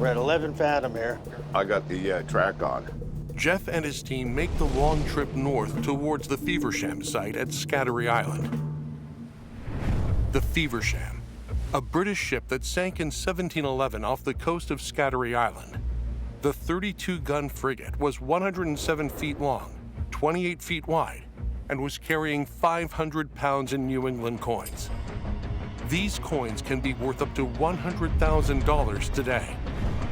We're at 11 fathom here. I got the track on. Jeff and his team make the long trip north towards the Feversham site at Scatarie Island. The Feversham, a British ship that sank in 1711 off the coast of Scatarie Island. The 32-gun frigate was 107 feet long, 28 feet wide, and was carrying 500 pounds in New England coins. These coins can be worth up to $100,000 today.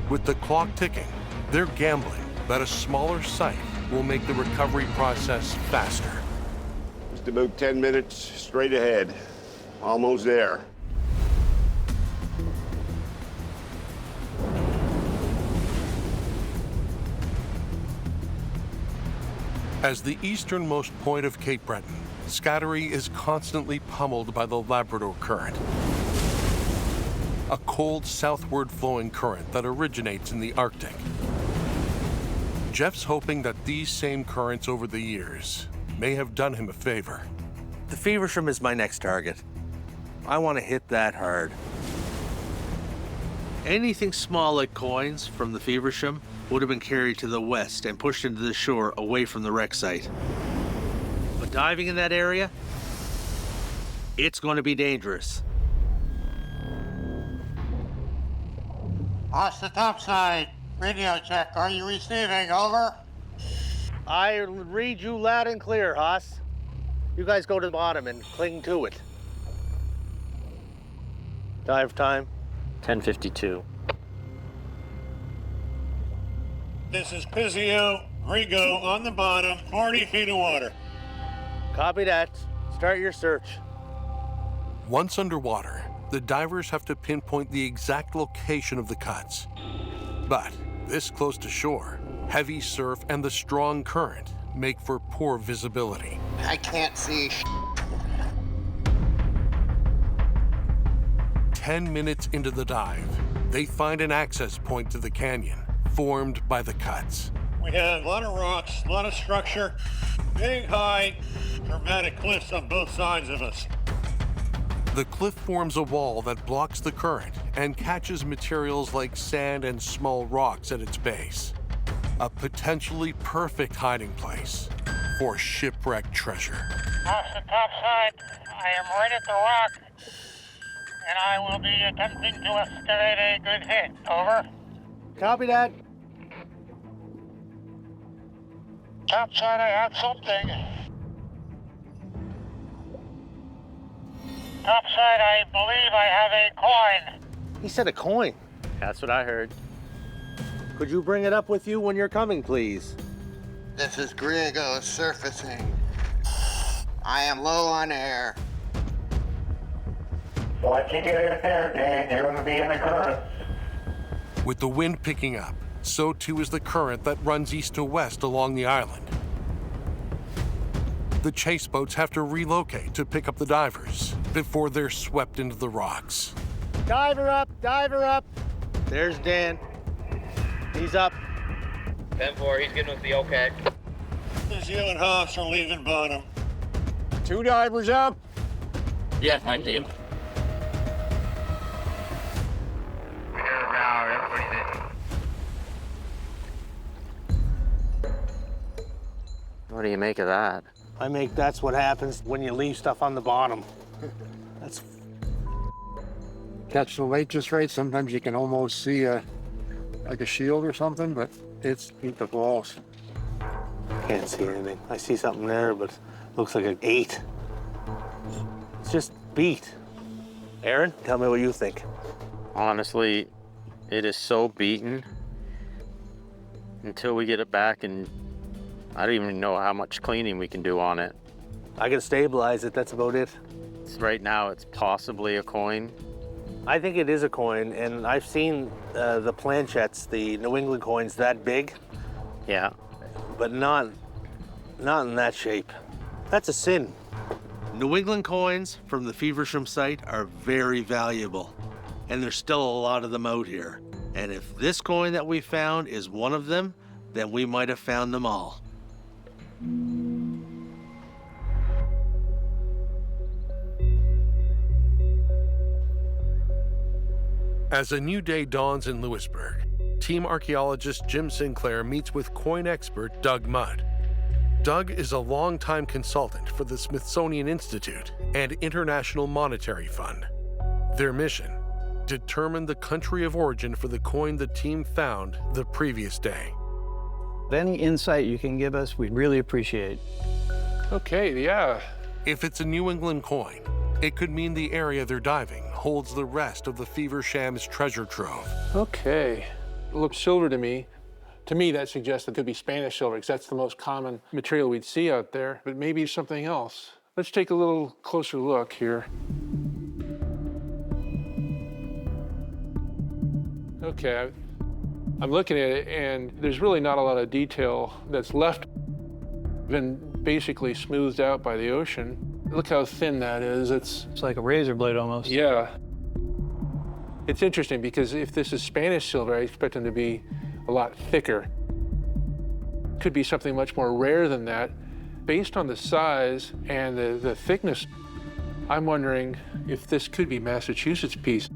With the clock ticking, they're gambling that a smaller site will make the recovery process faster. Just about 10 minutes straight ahead. Almost there. As the easternmost point of Cape Breton, Scatarie is constantly pummeled by the Labrador Current, a cold southward flowing current that originates in the Arctic. Jeff's hoping that these same currents over the years may have done him a favor. The Feversham is my next target. I want to hit that hard. Anything small like coins from the Feversham would have been carried to the west and pushed into the shore away from the wreck site. But diving in that area, it's going to be dangerous. Off the top side, radio check. Are you receiving? Over. I read you loud and clear, Haas. You guys go to the bottom and cling to it. Dive time. 10:52. This is Pizio. Rigo on the bottom, 40 feet of water. Copy that. Start your search. Once underwater, the divers have to pinpoint the exact location of the cuts. But this close to shore, heavy surf and the strong current make for poor visibility. I can't see. 10 minutes into the dive, they find an access point to the canyon formed by the cuts. We have a lot of rocks, a lot of structure, big, high, dramatic cliffs on both sides of us. The cliff forms a wall that blocks the current and catches materials like sand and small rocks at its base. A potentially perfect hiding place for shipwrecked treasure. Off the top side, I am right at the rock, and I will be attempting to escalate a good hit. Over. Copy that. Top side, I have something. Top side, I believe I have a coin. He said a coin. That's what I heard. Could you bring it up with you when you're coming, please? This is Griego surfacing. I am low on air. Once you get it there, Dan, you're going to be in the current. With the wind picking up, so too is the current that runs east to west along the island. The chase boats have to relocate to pick up the divers before they're swept into the rocks. Diver up, diver up. There's Dan. He's up. 10-4, he's giving us the okay. This is you and Hoffs are leaving bottom. 2 divers up. Yes, I do. What do you make of that? I make that's what happens when you leave stuff on the bottom. That's Catch the light just right. Sometimes you can almost see like a shield or something, but it's beat the balls. can't see anything. I see something there, but looks like an 8. It's just beat. Aaron, tell me what you think. Honestly, it is so beaten until we get it back, and I don't even know how much cleaning we can do on it. I can stabilize it, that's about it. Right now, it's possibly a coin. I think it is a coin, and I've seen the planchettes, the New England coins, that big, Yeah. but not in that shape. That's a sin. New England coins from the Feversham site are very valuable, and there's still a lot of them out here. And if this coin that we found is one of them, then we might have found them all. As a new day dawns in Lewisburg, team archaeologist Jim Sinclair meets with coin expert Doug Mudd. Doug is a longtime consultant for the Smithsonian Institute and International Monetary Fund. Their mission: determine the country of origin for the coin the team found the previous day. Any insight you can give us, we'd really appreciate. Okay, yeah. If it's a New England coin, it could mean the area they're diving holds the rest of the Feversham's treasure trove. Okay. It looks silver to me. To me, that suggests it could be Spanish silver, because that's the most common material we'd see out there, but maybe something else. Let's take a little closer look here. Okay, I'm looking at it, and there's really not a lot of detail that's left. Been basically smoothed out by the ocean. Look how thin that is. It's like a razor blade almost. Yeah. It's interesting because if this is Spanish silver, I expect them to be a lot thicker. Could be something much more rare than that. Based on the size and the thickness, I'm wondering if this could be Massachusetts piece.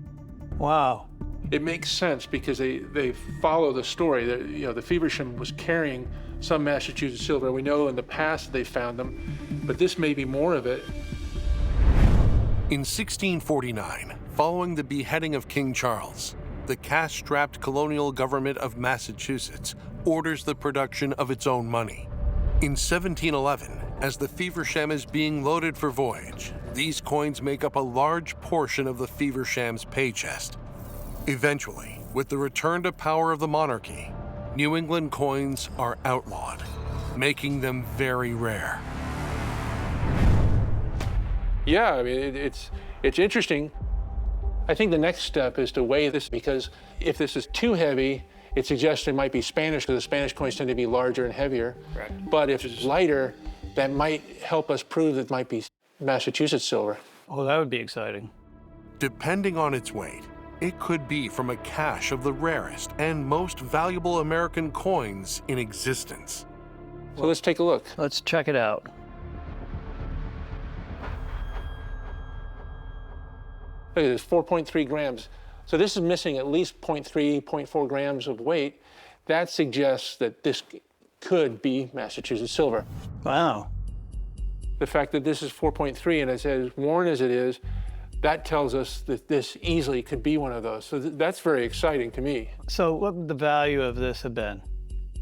Wow. It makes sense because they follow the story. The Feversham was carrying some Massachusetts silver. We know in the past they found them, but this may be more of it. In 1649, following the beheading of King Charles, the cash-strapped colonial government of Massachusetts orders the production of its own money. In 1711, as the Feversham is being loaded for voyage, these coins make up a large portion of the Feversham's pay chest. Eventually, with the return to power of the monarchy, New England coins are outlawed, making them very rare. Yeah, I mean, it's interesting. I think the next step is to weigh this, because if this is too heavy, it suggests it might be Spanish, because the Spanish coins tend to be larger and heavier. Correct. But if it's lighter, that might help us prove that it might be Massachusetts silver. Oh, that would be exciting. Depending on its weight, it could be from a cache of the rarest and most valuable American coins in existence. So let's take a look. Let's check it out. Look at this, 4.3 grams. So this is missing at least 0.3, 0.4 grams of weight. That suggests that this could be Massachusetts silver. Wow. The fact that this is 4.3 and it's as worn as it is, that tells us that this easily could be one of those. So that's very exciting to me. So what would the value of this have been?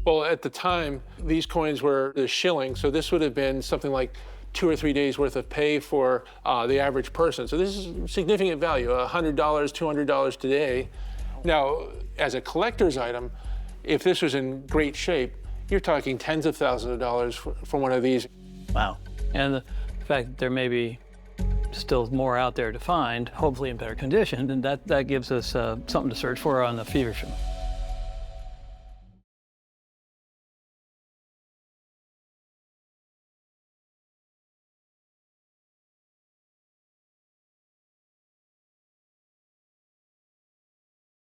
Well, at the time, these coins were the shilling, so this would have been something like 2 or 3 days worth of pay for the average person. So this is significant value, $100, $200 today. Now, as a collector's item, if this was in great shape, you're talking tens of thousands of dollars for one of these. Wow. And the fact that there may be still more out there to find, hopefully in better condition, and that gives us something to search for on the Feversham.